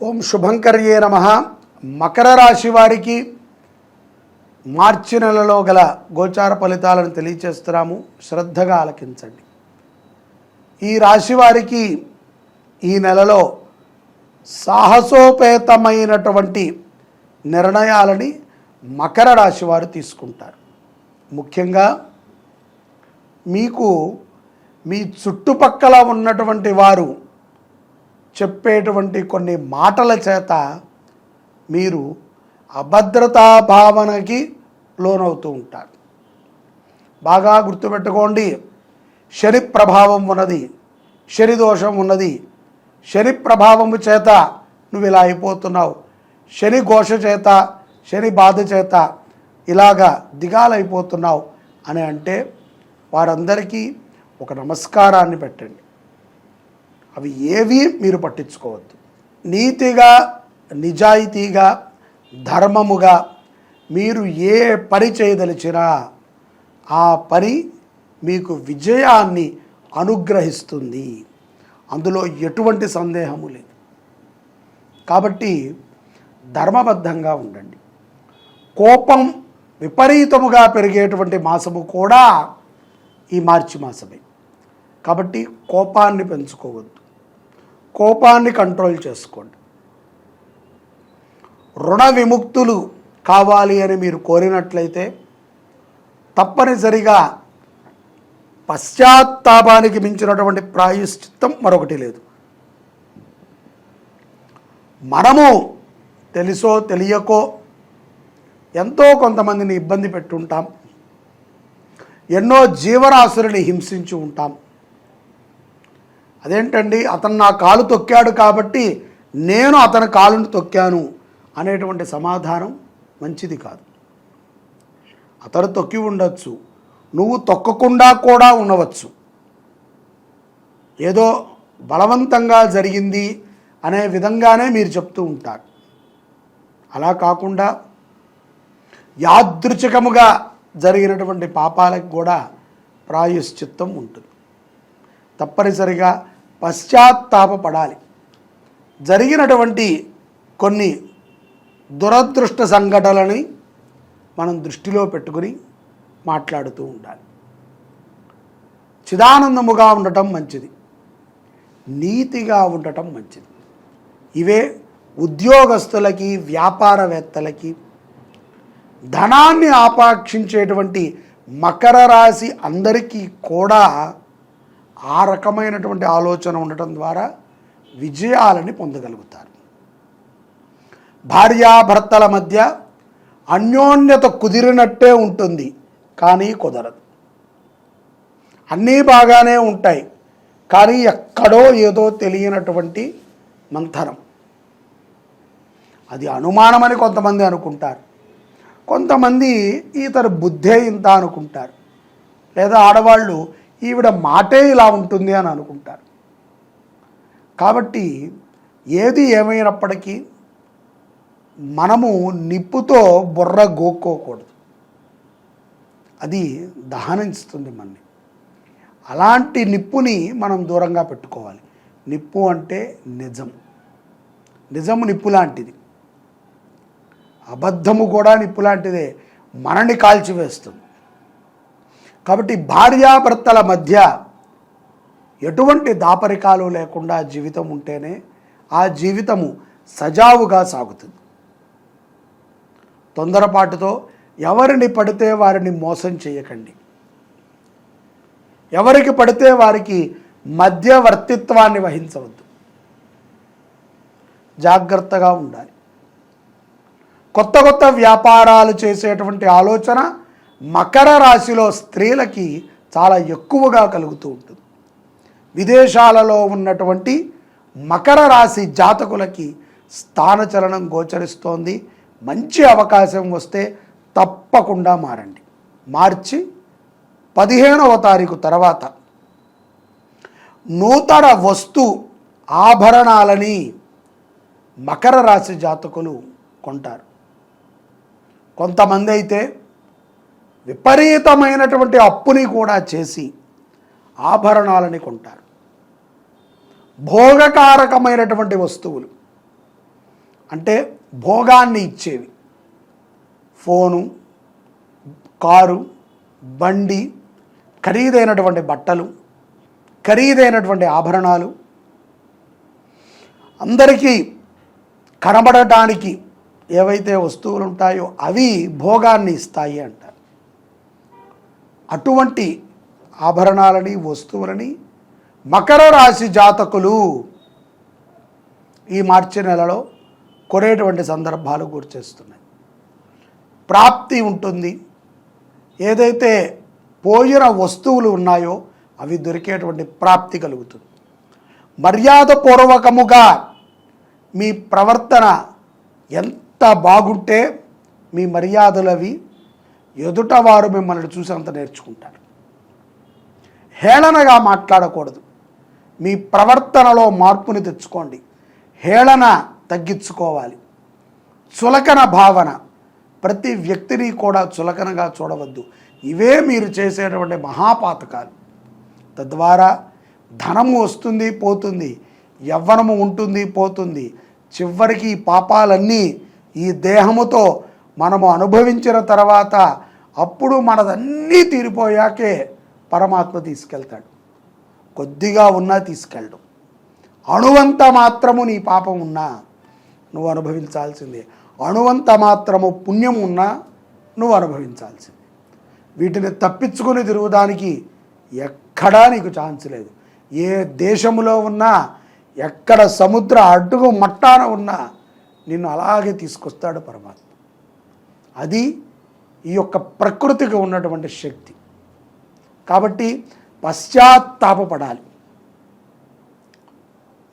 ఓం శుభంకర్యే నమః. మకర రాశి వారికి మార్చి నెలలో గల గోచార ఫలితాలను తెలియచేస్తున్నాము. శ్రద్ధగా ఆలకించండి. ఈ రాశి వారికి ఈ నెలలో సాహసోపేతమైనటువంటి నిర్ణయాలని మకర రాశి వారు తీసుకుంటారు. ముఖ్యంగా మీకు మీ చుట్టుపక్కల ఉన్నటువంటి వారు చెప్పేటువంటి కొన్ని మాటల చేత మీరు అభద్రతా భావనకి లోనవుతూ ఉంటారు. బాగా గుర్తుపెట్టుకోండి, శని ప్రభావం ఉన్నది, శని దోషం ఉన్నది. శని ప్రభావము చేత నువ్వు ఇలా అయిపోతున్నావు, శని ఘోష చేత, శని బాధ చేత ఇలాగా దిగాలైపోతున్నావు అని అంటే వారందరికీ ఒక నమస్కారాన్ని పెట్టండి. అవి ఏవి మీరు పట్టించుకోవద్దు. నీతిగా, నిజాయితీగా, ధర్మముగా మీరు ఏ పని చేయదలిచినా ఆ పని మీకు విజయాన్ని అనుగ్రహిస్తుంది. అందులో ఎటువంటి సందేహము లేదు. కాబట్టి ధర్మబద్ధంగా ఉండండి. కోపం విపరీతముగా పెరిగేటువంటి మాసము కూడా ఈ మార్చి మాసమే. కాబట్టి కోపాన్ని పెంచుకోవద్దు, కోపాన్ని కంట్రోల్ చేసుకోండి. రుణ విముక్తులు కావాలి అని మీరు కోరినట్లయితే తప్పనిసరిగా పశ్చాత్తాపానికి మించినటువంటి ప్రాయశ్చిత్తం మరొకటి లేదు. మనము తెలుసో తెలియకో ఎంతో కొంతమందిని ఇబ్బంది పెట్టుంటాం, ఎన్నో జీవరాశులని హింసించి ఉంటాం. అదేంటండి, అతను నా కాలు తొక్కాడు కాబట్టి నేను అతని కాలును తొక్కాను అనేటువంటి సమాధానం మంచిది కాదు. అతను తొక్కి ఉండొచ్చు, నువ్వు తొక్కకుండా కూడా ఉండవచ్చు. ఏదో బలవంతంగా జరిగింది అనే విధంగానే మీరు చెప్తూ ఉంటారు. అలా కాకుండా యాదృచ్ఛికముగా జరిగినటువంటి పాపాలకు కూడా ప్రాయశ్చిత్తం ఉంటుంది. తప్పనిసరిగా పశ్చాత్తాపపడాలి. జరిగినటువంటి కొన్ని దురదృష్ట సంఘటనలని మనం దృష్టిలో పెట్టుకుని మాట్లాడుతూ ఉండాలి. చిదానందముగా ఉండటం మంచిది, నీతిగా ఉండటం మంచిది. ఇవే ఉద్యోగస్తులకి, వ్యాపారవేత్తలకి, ధనాన్ని ఆపాక్షించేటువంటి మకర రాశి అందరికీ కూడా ఆ రకమైనటువంటి ఆలోచన ఉండటం ద్వారా విజయాలని పొందగలుగుతారు. భార్యాభర్తల మధ్య అన్యోన్యత కుదిరినట్టే ఉంటుంది, కానీ కుదరదు. అన్నీ బాగానే ఉంటాయి, కానీ ఎక్కడో ఏదో తెలియనటువంటి మంథనం. అది అనుమానమని కొంతమంది అనుకుంటారు, కొంతమంది ఇతర బుద్ధే ఇంత అనుకుంటారు, లేదా ఆడవాళ్ళు ఈవిడ మాటే ఇలా ఉంటుంది అని అనుకుంటారు. కాబట్టి ఏది ఏమైనప్పటికీ మనము నిప్పుతో బుర్ర గోక్కోకూడదు, అది దహనిస్తుంది మనని. అలాంటి నిప్పుని మనం దూరంగా పెట్టుకోవాలి. నిప్పు అంటే నిజము నిప్పు లాంటిది, అబద్ధము కూడా నిప్పు లాంటిదే, మనని కాల్చివేస్తుంది. కాబట్టి భార్యాభర్తల మధ్య ఎటువంటి దాపరికాలు లేకుండా జీవితం ఉంటేనే ఆ జీవితము సజావుగా సాగుతుంది. తొందరపాటుతో ఎవరిని పడితే వారిని మోసం చేయకండి. ఎవరికి పడితే వారికి మధ్యవర్తిత్వాన్ని వహించవద్దు. జాగ్రత్తగా ఉండాలి. కొత్త కొత్త వ్యాపారాలు చేసేటువంటి ఆలోచన మకర రాశిలో స్త్రీలకి చాలా ఎక్కువగా కలుగుతూ ఉంటుంది. విదేశాలలో ఉన్నటువంటి మకర రాశి జాతకులకి స్థానచలనం గోచరిస్తోంది. మంచి అవకాశం వస్తే తప్పకుండా మారండి. మార్చి 15వ తారీఖు తర్వాత నూతన వస్తు ఆభరణాలని మకర రాశి జాతకులు కొంటారు. కొంతమంది అయితే విపరీతమైనటువంటి అప్పుని కూడా చేసి ఆభరణాలని కొంటారు. భోగకారకమైనటువంటి వస్తువులు అంటే భోగాన్ని ఇచ్చేవి. ఫోను, కారు, బండి, ఖరీదైనటువంటి బట్టలు, ఖరీదైనటువంటి ఆభరణాలు, అందరికీ కనబడటానికి ఏవైతే వస్తువులు ఉంటాయో అవి భోగాన్ని ఇస్తాయి అంటారు. అటువంటి ఆభరణాలని, వస్తువులని మకర రాశి జాతకులు ఈ మార్చి నెలలో కొనేటువంటి సందర్భాలు గుర్తిస్తున్నాయి. ప్రాప్తి ఉంటుంది. ఏదైతే పోయిన వస్తువులు ఉన్నాయో అవి దొరికేటువంటి ప్రాప్తి కలుగుతుంది. మర్యాదపూర్వకముగా మీ ప్రవర్తన ఎంత బాగుంటే మీ మర్యాదలు అవి ఎదుటవారు మిమ్మల్ని చూసి అంత నేర్చుకుంటారు. హేళనగా మాట్లాడకూడదు. మీ ప్రవర్తనలో మార్పుని తెచ్చుకోండి. హేళన తగ్గించుకోవాలి. చులకన భావన, ప్రతి వ్యక్తిని కూడా చులకనగా చూడవద్దు. ఇవే మీరు చేసేటువంటి మహాపాతకాలు. తద్వారా ధనము వస్తుంది, పోతుంది, యవ్వనము ఉంటుంది, పోతుంది. చివరికి ఈ పాపాలన్నీ ఈ దేహముతో మనము అనుభవించిన తర్వాత అప్పుడు మనదన్నీ తీరిపోయాకే పరమాత్మ తీసుకెళ్తాడు. కొద్దిగా ఉన్నా తీసుకెళ్ళడు. అణువంత మాత్రము నీ పాపం ఉన్నా నువ్వు అనుభవించాల్సిందే. అణువంత మాత్రము పుణ్యం ఉన్నా నువ్వు అనుభవించాల్సిందే. వీటిని తప్పించుకొని తిరుగుదానికి ఎక్కడా నీకు ఛాన్స్ లేదు. ఏ దేశంలో ఉన్నా, ఎక్కడ సముద్ర అడ్డుగు మట్టాన ఉన్నా నిన్ను అలాగే తీసుకొస్తాడు పరమాత్మ. అది ఈ యొక్క ప్రకృతికి ఉన్నటువంటి శక్తి. కాబట్టి పశ్చాత్తాపపడాలి.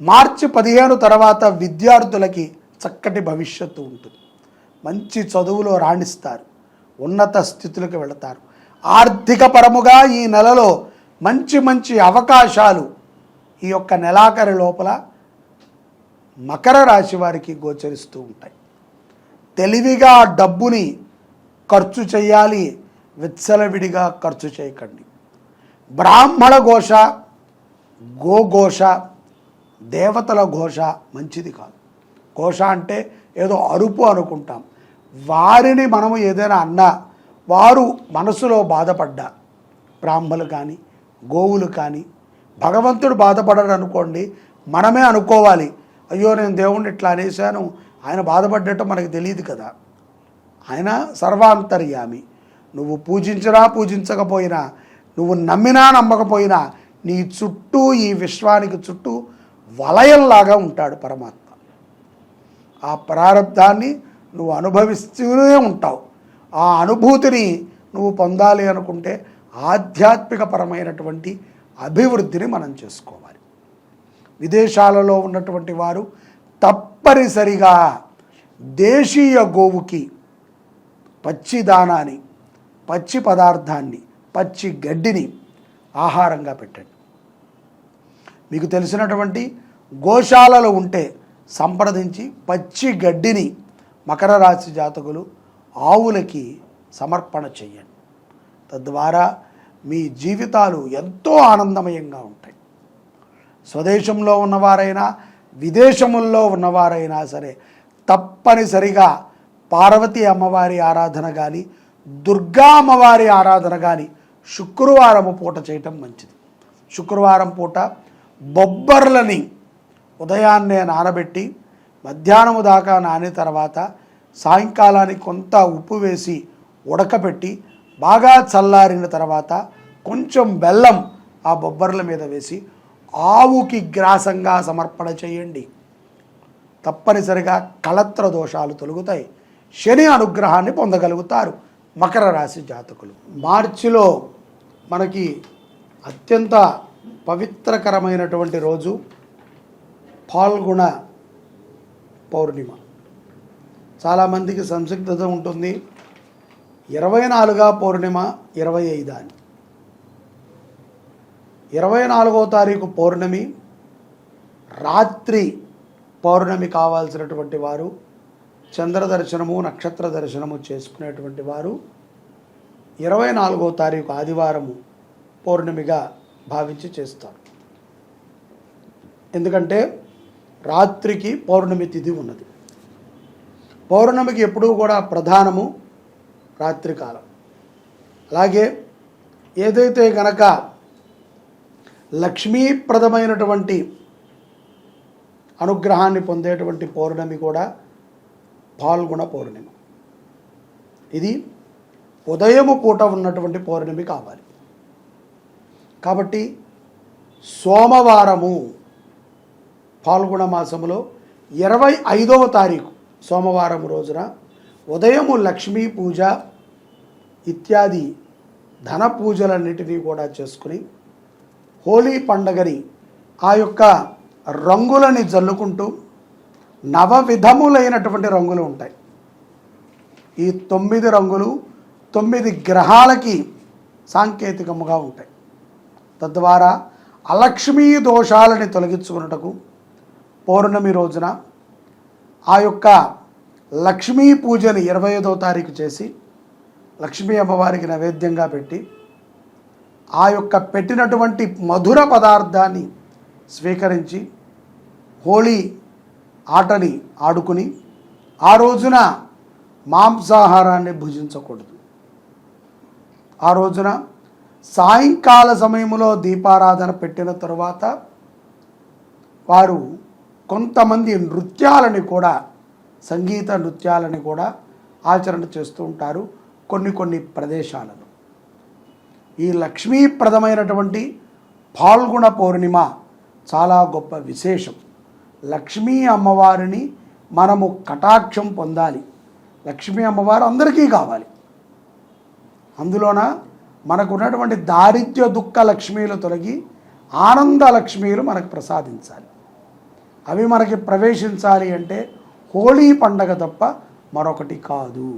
మార్చి 15 తర్వాత విద్యార్థులకి చక్కటి భవిష్యత్తు ఉంటుంది. మంచి చదువులో రాణిస్తారు, ఉన్నత స్థితులకు వెళతారు. ఆర్థిక పరముగా ఈ నెలలో మంచి మంచి అవకాశాలు ఈ యొక్క నెలాఖరు లోపల మకర రాశి వారికి గోచరిస్తూ ఉంటాయి. తెలివిగా డబ్బుని ఖర్చు చేయాలి, విచ్చలవిడిగా ఖర్చు చేయకండి. బ్రాహ్మణ ఘోష, గోఘోష, దేవతల ఘోష మంచిది కాదు. ఘోష అంటే ఏదో అరుపు అనుకుంటాం. వారిని మనము ఏదైనా అన్నా వారు మనసులో బాధపడ్డా, బ్రాహ్మలు కానీ గోవులు కానీ, భగవంతుడు బాధపడడు అనుకోండి, మనమే అనుకోవాలి, అయ్యో నేను దేవుణ్ణి ఇట్లా అనేశాను, ఆయన బాధపడ్డట్టు మనకు తెలియదు కదా. ఆయన సర్వాంతర్యామి. నువ్వు పూజించినా పూజించకపోయినా, నువ్వు నమ్మినా నమ్మకపోయినా నీ చుట్టూ, ఈ విశ్వానికి చుట్టూ వలయంలాగా ఉంటాడు పరమాత్మ. ఆ ప్రారబ్ధాన్ని నువ్వు అనుభవిస్తూనే ఉంటావు. ఆ అనుభూతిని నువ్వు పొందాలి అనుకుంటే ఆధ్యాత్మిక పరమైనటువంటి అభివృద్ధిని మనం చేసుకోవాలి. విదేశాలలో ఉన్నటువంటి వారు తప్పనిసరిగా దేశీయ గోవుకి పచ్చి దానాన్ని, పచ్చి పదార్థాన్ని, పచ్చి గడ్డిని ఆహారంగా పెట్టండి. మీకు తెలిసినటువంటి గోశాలలు ఉంటే సంప్రదించి పచ్చి గడ్డిని మకర రాశి జాతకులు ఆవులకి సమర్పణ చేయండి. తద్వారా మీ జీవితాలు ఎంతో ఆనందమయంగా ఉంటాయి. స్వదేశంలో ఉన్నవారైనా విదేశముల్లో ఉన్నవారైనా సరే తప్పనిసరిగా పార్వతీ అమ్మవారి ఆరాధన కానీ, దుర్గా అమ్మవారి ఆరాధన కానీ శుక్రవారం పూట చేయటం మంచిది. శుక్రవారం పూట బొబ్బర్లని ఉదయాన్నే నానబెట్టి మధ్యాహ్నము దాకా నాని తర్వాత సాయంకాలానికి కొంత ఉప్పు వేసి ఉడకపెట్టి బాగా చల్లారిన తర్వాత కొంచెం బెల్లం ఆ బొబ్బర్ల మీద వేసి ఆవుకి గ్రాసంగా సమర్పణ చేయండి. తప్పనిసరిగా కళత్ర దోషాలు తొలగుతాయి. శని అనుగ్రహాన్ని పొందగలుగుతారు మకర రాశి జాతకులు. మార్చిలో మనకి అత్యంత పవిత్రకరమైనటువంటి రోజు ఫాల్గుణ పౌర్ణిమ. చాలామందికి సంసిగ్ధత ఉంటుంది. 24వ పౌర్ణిమ, 25 అని. 24వ తారీఖు పౌర్ణమి రాత్రి పౌర్ణమి కావాల్సినటువంటి వారు చంద్ర దర్శనము, నక్షత్ర దర్శనము చేసుకునేటువంటి వారు 24వ తారీఖు ఆదివారము పౌర్ణమిగా భావించి చేస్తారు. ఎందుకంటే రాత్రికి పౌర్ణమి తిథి ఉన్నది. పౌర్ణమికి ఎప్పుడూ కూడా ప్రధానము రాత్రికాలం. అలాగే ఏదైతే గనక లక్ష్మీప్రదమైనటువంటి అనుగ్రహాన్ని పొందేటువంటి పౌర్ణమి కూడా పాల్గొన పౌర్ణమి. ఇది ఉదయము పూట ఉన్నటువంటి పౌర్ణమి కావాలి. కాబట్టి సోమవారము పాల్గొన మాసములో 25వ తారీఖు సోమవారం రోజున ఉదయము లక్ష్మీ పూజ ఇత్యాది ధన పూజలన్నిటినీ కూడా చేసుకుని హోలీ పండగని ఆ యొక్క రంగులని జల్లుకుంటూ నవవిధములైనటువంటి రంగులు ఉంటాయి. ఈ 9 రంగులు 9 గ్రహాలకి సాంకేతికముగా ఉంటాయి. తద్వారా అలక్ష్మీ దోషాలని తొలగించుకున్నటకు పౌర్ణమి రోజున ఆ యొక్క లక్ష్మీ పూజని 25వ తారీఖు చేసి లక్ష్మీ అమ్మవారికి నైవేద్యంగా పెట్టి ఆ యొక్క పెట్టినటువంటి మధుర పదార్థాన్ని స్వీకరించి హోలీ ఆటని ఆడుకుని ఆ రోజున మాంసాహారాన్ని భుజించకూడదు. ఆ రోజున సాయంకాల సమయంలో దీపారాధన పెట్టిన తరువాత వారు కొంతమంది నృత్యాలని కూడా సంగీత నృత్యాలని కూడా ఆచరణ చేస్తూ ఉంటారు కొన్ని ప్రదేశాలలో. ఈ లక్ష్మీప్రదమైనటువంటి పాల్గొన పౌర్ణిమ చాలా గొప్ప విశేషం. లక్ష్మీ అమ్మవారిని మనము కటాక్షం పొందాలి. లక్ష్మీ అమ్మవారు అందరికీ కావాలి. అందులోన మనకున్నటువంటి దారిద్ర్య దుఃఖ లక్ష్మీలు తొలగి ఆనంద లక్ష్మీలు మనకు ప్రసాదించాలి. అవి మనకి ప్రవేశించాలి అంటే హోలీ పండగ తప్ప మరొకటి కాదు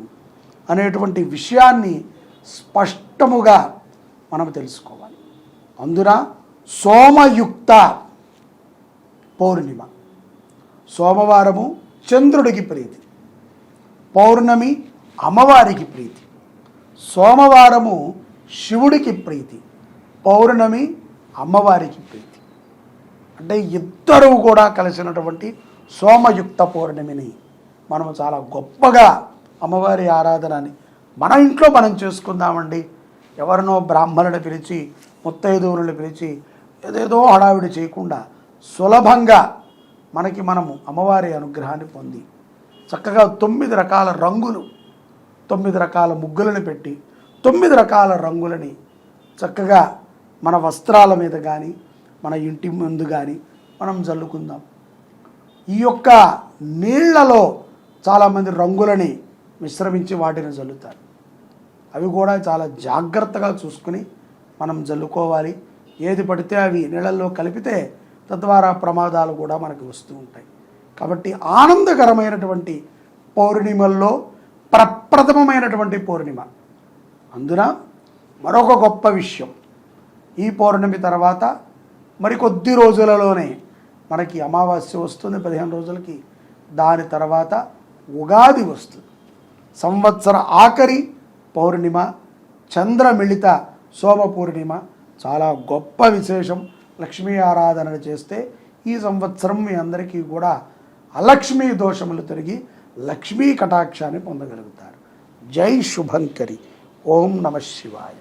అనేటువంటి విషయాన్ని స్పష్టముగా మనం తెలుసుకోవాలి. అందున సోమయుక్త పౌర్ణిమ, సోమవారము చంద్రుడికి ప్రీతి, పౌర్ణమి అమ్మవారికి ప్రీతి. సోమవారము శివుడికి ప్రీతి, పౌర్ణమి అమ్మవారికి ప్రీతి. అంటే ఇద్దరు కూడా కలిసినటువంటి సోమయుక్త పౌర్ణమిని మనము చాలా గొప్పగా అమ్మవారి ఆరాధనని మన ఇంట్లో మనం చేసుకుందామండి. ఎవరినో బ్రాహ్మణుని పిలిచి ముత్తైదువులను పిలిచి ఏదేదో హడావిడి చేయకుండా సులభంగా మనము అమ్మవారి అనుగ్రహాన్ని పొంది చక్కగా 9 రకాల రంగులు 9 రకాల ముగ్గులను పెట్టి 9 రకాల రంగులని చక్కగా మన వస్త్రాల మీద కానీ మన ఇంటి ముందు కానీ మనం జల్లుకుందాం. ఈ యొక్క నీళ్లలో చాలామంది రంగులని మిశ్రమించి వాటిని జల్లుతారు. అవి కూడా చాలా జాగ్రత్తగా చూసుకుని మనం జల్లుకోవాలి. ఏది పడితే అవి నీళ్ళల్లో కలిపితే తద్వారా ప్రమాదాలు కూడా మనకు వస్తూ ఉంటాయి. కాబట్టి ఆనందకరమైనటువంటి పౌర్ణిమల్లో ప్రప్రథమమైనటువంటి పౌర్ణిమ. అందున మరొక గొప్ప విషయం, ఈ పౌర్ణమి తర్వాత మరికొద్ది రోజులలోనే మనకి అమావాస్య వస్తుంది 15 రోజులకి. దాని తర్వాత ఉగాది వస్తుంది. సంవత్సర ఆఖరి పౌర్ణిమ చంద్రమిళిత సోమ పూర్ణిమ చాలా గొప్ప విశేషం. లక్ష్మీ ఆరాధన చేస్తే ఈ సంవత్సరం మీ అందరికీ కూడా అలక్ష్మీ దోషములు తిరిగి లక్ష్మీ కటాక్షాన్ని పొందగలుగుతారు. జై శుభంకరి. ఓం నమః శివాయ.